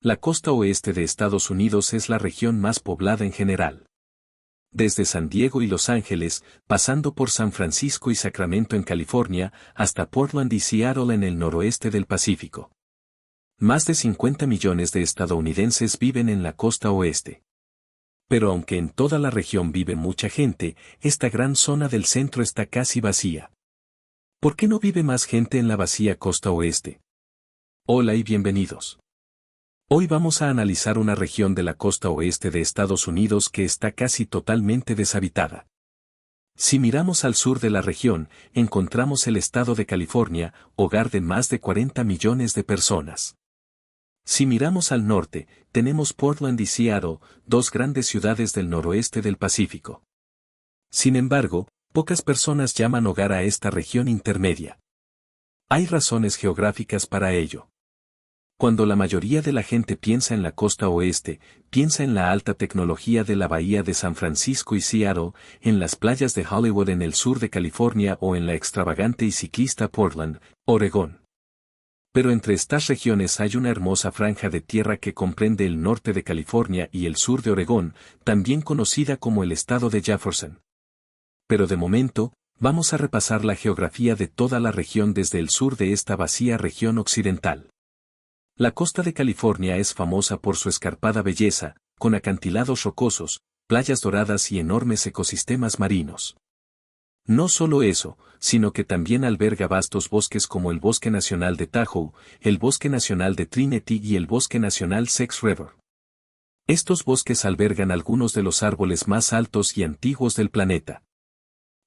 La costa oeste de Estados Unidos es la región más poblada en general. Desde San Diego y Los Ángeles, pasando por San Francisco y Sacramento en California, hasta Portland y Seattle en el noroeste del Pacífico. Más de 50 millones de estadounidenses viven en la costa oeste. Pero aunque en toda la región vive mucha gente, esta gran zona del centro está casi vacía. ¿Por qué no vive más gente en la vacía costa oeste? Hola y bienvenidos. Hoy vamos a analizar una región de la costa oeste de Estados Unidos que está casi totalmente deshabitada. Si miramos al sur de la región, encontramos el estado de California, hogar de más de 40 millones de personas. Si miramos al norte, tenemos Portland y Seattle, dos grandes ciudades del noroeste del Pacífico. Sin embargo, pocas personas llaman hogar a esta región intermedia. Hay razones geográficas para ello. Cuando la mayoría de la gente piensa en la costa oeste, piensa en la alta tecnología de la bahía de San Francisco y Seattle, en las playas de Hollywood en el sur de California o en la extravagante y ciclista Portland, Oregón. Pero entre estas regiones hay una hermosa franja de tierra que comprende el norte de California y el sur de Oregón, también conocida como el estado de Jefferson. Pero de momento, vamos a repasar la geografía de toda la región desde el sur de esta vacía región occidental. La costa de California es famosa por su escarpada belleza, con acantilados rocosos, playas doradas y enormes ecosistemas marinos. No solo eso, sino que también alberga vastos bosques como el Bosque Nacional de Tahoe, el Bosque Nacional de Trinity y el Bosque Nacional Sex River. Estos bosques albergan algunos de los árboles más altos y antiguos del planeta.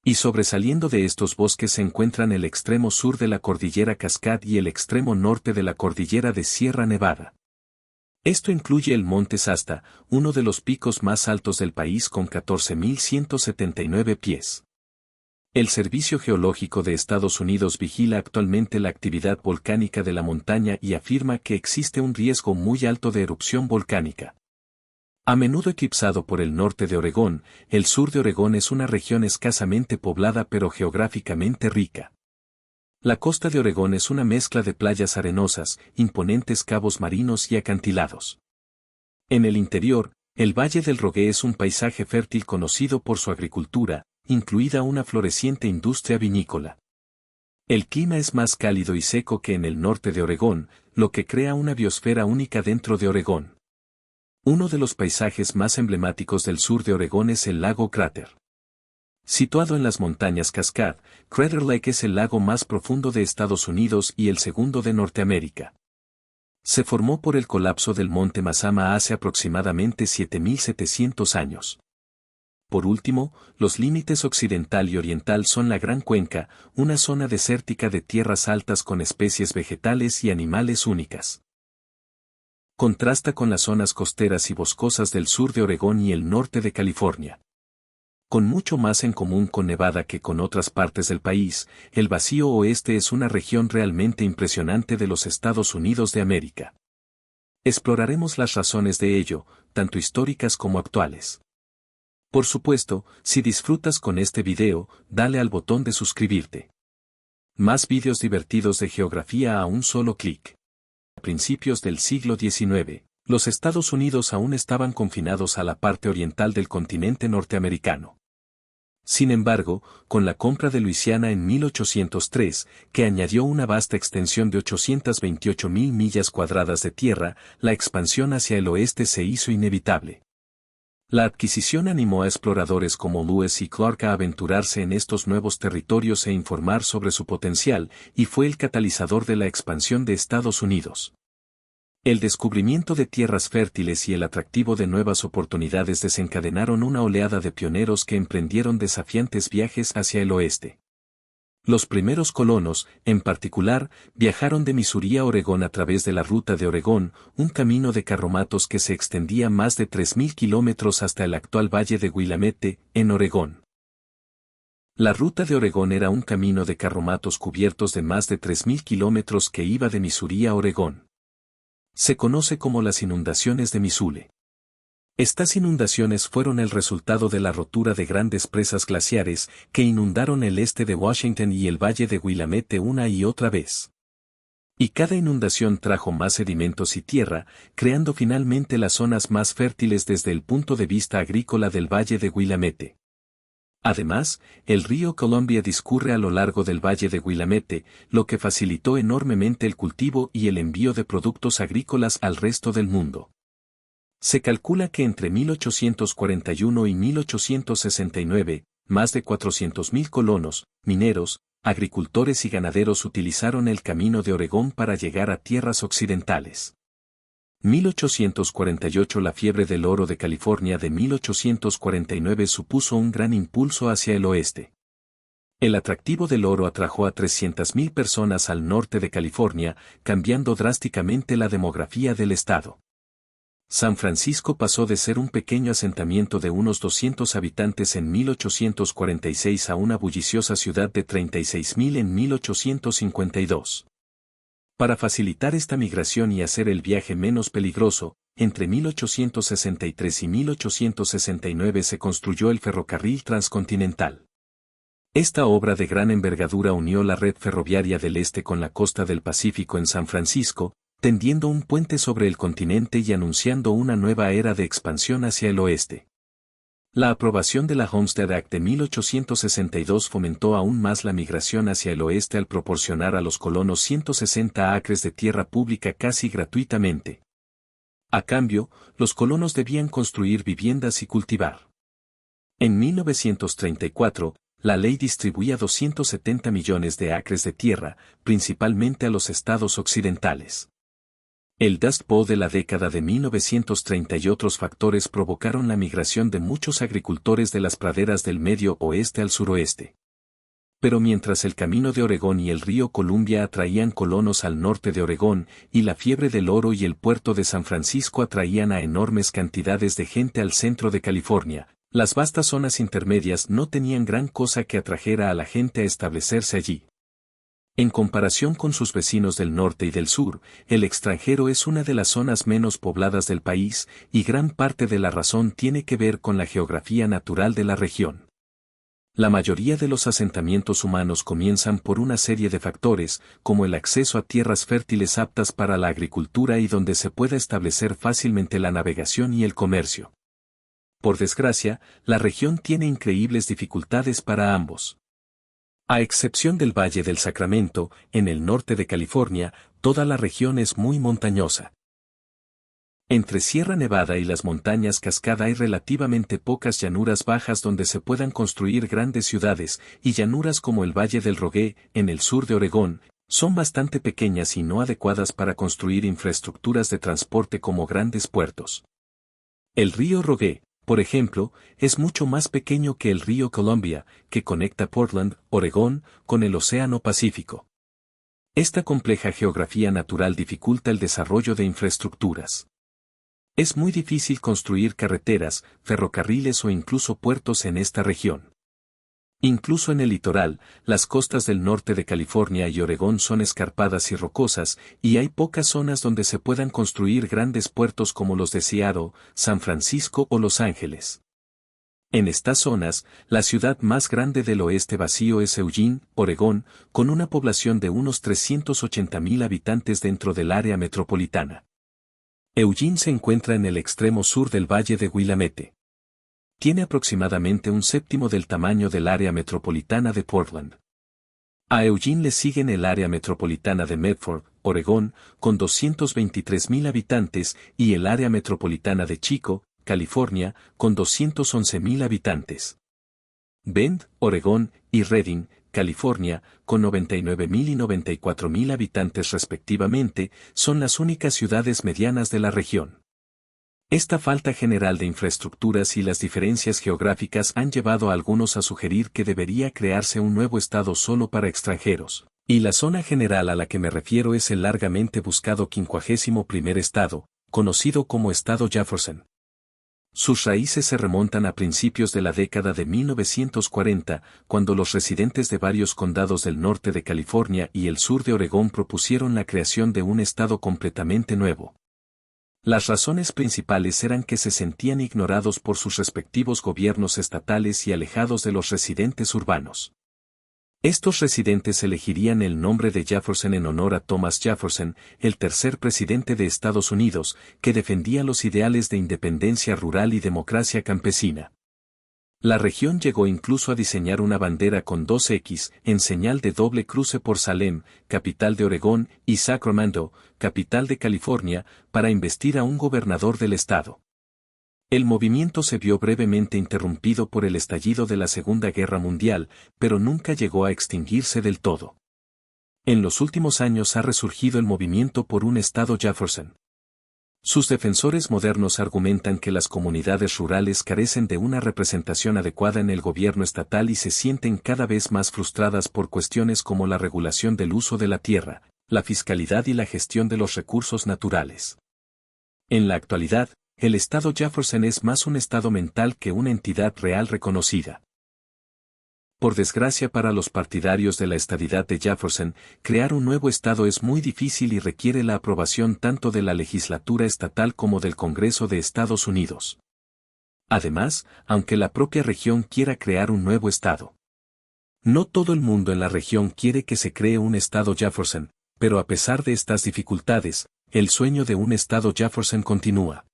Y sobresaliendo de estos bosques se encuentran el extremo sur de la cordillera Cascade y el extremo norte de la cordillera de Sierra Nevada. Esto incluye el Monte Shasta, uno de los picos más altos del país con 14.179 pies. El Servicio Geológico de Estados Unidos vigila actualmente la actividad volcánica de la montaña y afirma que existe un riesgo muy alto de erupción volcánica. A menudo eclipsado por el norte de Oregón, el sur de Oregón es una región escasamente poblada pero geográficamente rica. La costa de Oregón es una mezcla de playas arenosas, imponentes cabos marinos y acantilados. En el interior, el Valle del Rogue es un paisaje fértil conocido por su agricultura, incluida una floreciente industria vinícola. El clima es más cálido y seco que en el norte de Oregón, lo que crea una biosfera única dentro de Oregón. Uno de los paisajes más emblemáticos del sur de Oregón es el lago Crater. Situado en las montañas Cascade, Crater Lake es el lago más profundo de Estados Unidos y el segundo de Norteamérica. Se formó por el colapso del monte Mazama hace aproximadamente 7.700 años. Por último, los límites occidental y oriental son la Gran Cuenca, una zona desértica de tierras altas con especies vegetales y animales únicas. Contrasta con las zonas costeras y boscosas del sur de Oregón y el norte de California. Con mucho más en común con Nevada que con otras partes del país, el vacío oeste es una región realmente impresionante de los Estados Unidos de América. Exploraremos las razones de ello, tanto históricas como actuales. Por supuesto, si disfrutas con este video, dale al botón de suscribirte. Más vídeos divertidos de geografía a un solo clic. A principios del siglo XIX, los Estados Unidos aún estaban confinados a la parte oriental del continente norteamericano. Sin embargo, con la compra de Luisiana en 1803, que añadió una vasta extensión de 828.000 millas cuadradas de tierra, la expansión hacia el oeste se hizo inevitable. La adquisición animó a exploradores como Lewis y Clark a aventurarse en estos nuevos territorios e informar sobre su potencial, y fue el catalizador de la expansión de Estados Unidos. El descubrimiento de tierras fértiles y el atractivo de nuevas oportunidades desencadenaron una oleada de pioneros que emprendieron desafiantes viajes hacia el oeste. Los primeros colonos, en particular, viajaron de Missouri a Oregón a través de la Ruta de Oregón, un camino de carromatos que se extendía más de 3.000 kilómetros hasta el actual Valle de Willamette, en Oregón. La Ruta de Oregón era un camino de carromatos cubiertos de más de 3.000 kilómetros que iba de Missouri a Oregón. Se conoce como las inundaciones de Missouri. Estas inundaciones fueron el resultado de la rotura de grandes presas glaciares que inundaron el este de Washington y el valle de Willamette una y otra vez. Y cada inundación trajo más sedimentos y tierra, creando finalmente las zonas más fértiles desde el punto de vista agrícola del valle de Willamette. Además, el río Columbia discurre a lo largo del valle de Willamette, lo que facilitó enormemente el cultivo y el envío de productos agrícolas al resto del mundo. Se calcula que entre 1841 y 1869, más de 400.000 colonos, mineros, agricultores y ganaderos utilizaron el camino de Oregón para llegar a tierras occidentales. 1848 La fiebre del oro de California de 1849 supuso un gran impulso hacia el oeste. El atractivo del oro atrajo a 300.000 personas al norte de California, cambiando drásticamente la demografía del estado. San Francisco pasó de ser un pequeño asentamiento de unos 200 habitantes en 1846 a una bulliciosa ciudad de 36.000 en 1852. Para facilitar esta migración y hacer el viaje menos peligroso, entre 1863 y 1869 se construyó el ferrocarril transcontinental. Esta obra de gran envergadura unió la red ferroviaria del este con la costa del Pacífico en San Francisco, tendiendo un puente sobre el continente y anunciando una nueva era de expansión hacia el oeste. La aprobación de la Homestead Act de 1862 fomentó aún más la migración hacia el oeste al proporcionar a los colonos 160 acres de tierra pública casi gratuitamente. A cambio, los colonos debían construir viviendas y cultivar. En 1934, la ley distribuía 270 millones de acres de tierra, principalmente a los estados occidentales. El Dust Bowl de la década de 1930 y otros factores provocaron la migración de muchos agricultores de las praderas del medio oeste al suroeste. Pero mientras el camino de Oregón y el río Columbia atraían colonos al norte de Oregón, y la fiebre del oro y el puerto de San Francisco atraían a enormes cantidades de gente al centro de California, las vastas zonas intermedias no tenían gran cosa que atrajera a la gente a establecerse allí. En comparación con sus vecinos del norte y del sur, el extranjero es una de las zonas menos pobladas del país, y gran parte de la razón tiene que ver con la geografía natural de la región. La mayoría de los asentamientos humanos comienzan por una serie de factores, como el acceso a tierras fértiles aptas para la agricultura y donde se pueda establecer fácilmente la navegación y el comercio. Por desgracia, la región tiene increíbles dificultades para ambos. A excepción del Valle del Sacramento, en el norte de California, toda la región es muy montañosa. Entre Sierra Nevada y las montañas Cascada hay relativamente pocas llanuras bajas donde se puedan construir grandes ciudades, y llanuras como el Valle del Rogue, en el sur de Oregón, son bastante pequeñas y no adecuadas para construir infraestructuras de transporte como grandes puertos. El río Rogue, por ejemplo, es mucho más pequeño que el río Columbia, que conecta Portland, Oregón, con el Océano Pacífico. Esta compleja geografía natural dificulta el desarrollo de infraestructuras. Es muy difícil construir carreteras, ferrocarriles o incluso puertos en esta región. Incluso en el litoral, las costas del norte de California y Oregón son escarpadas y rocosas, y hay pocas zonas donde se puedan construir grandes puertos como los de Seattle, San Francisco o Los Ángeles. En estas zonas, la ciudad más grande del oeste vacío es Eugene, Oregón, con una población de unos 380.000 habitantes dentro del área metropolitana. Eugene se encuentra en el extremo sur del valle de Willamette. Tiene aproximadamente un séptimo del tamaño del área metropolitana de Portland. A Eugene le siguen el área metropolitana de Medford, Oregón, con 223.000 habitantes, y el área metropolitana de Chico, California, con 211.000 habitantes. Bend, Oregón, y Redding, California, con 99.000 y 94.000 habitantes respectivamente, son las únicas ciudades medianas de la región. Esta falta general de infraestructuras y las diferencias geográficas han llevado a algunos a sugerir que debería crearse un nuevo estado solo para extranjeros, y la zona general a la que me refiero es el largamente buscado 51º estado, conocido como Estado Jefferson. Sus raíces se remontan a principios de la década de 1940, cuando los residentes de varios condados del norte de California y el sur de Oregón propusieron la creación de un estado completamente nuevo. Las razones principales eran que se sentían ignorados por sus respectivos gobiernos estatales y alejados de los residentes urbanos. Estos residentes elegirían el nombre de Jefferson en honor a Thomas Jefferson, el tercer presidente de Estados Unidos, que defendía los ideales de independencia rural y democracia campesina. La región llegó incluso a diseñar una bandera con 2X, en señal de doble cruce por Salem, capital de Oregón, y Sacramento, capital de California, para investir a un gobernador del estado. El movimiento se vio brevemente interrumpido por el estallido de la Segunda Guerra Mundial, pero nunca llegó a extinguirse del todo. En los últimos años ha resurgido el movimiento por un Estado Jefferson. Sus defensores modernos argumentan que las comunidades rurales carecen de una representación adecuada en el gobierno estatal y se sienten cada vez más frustradas por cuestiones como la regulación del uso de la tierra, la fiscalidad y la gestión de los recursos naturales. En la actualidad, el Estado Jefferson es más un estado mental que una entidad real reconocida. Por desgracia para los partidarios de la estadidad de Jefferson, crear un nuevo estado es muy difícil y requiere la aprobación tanto de la legislatura estatal como del Congreso de Estados Unidos. Además, aunque la propia región quiera crear un nuevo estado, no todo el mundo en la región quiere que se cree un estado Jefferson, pero a pesar de estas dificultades, el sueño de un estado Jefferson continúa.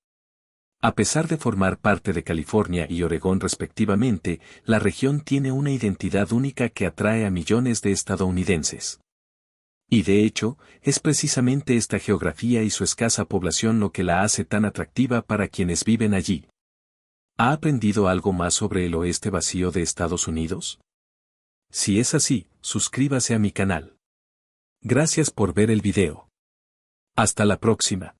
A pesar de formar parte de California y Oregón respectivamente, la región tiene una identidad única que atrae a millones de estadounidenses. Y de hecho, es precisamente esta geografía y su escasa población lo que la hace tan atractiva para quienes viven allí. ¿Ha aprendido algo más sobre el oeste vacío de Estados Unidos? Si es así, suscríbase a mi canal. Gracias por ver el video. Hasta la próxima.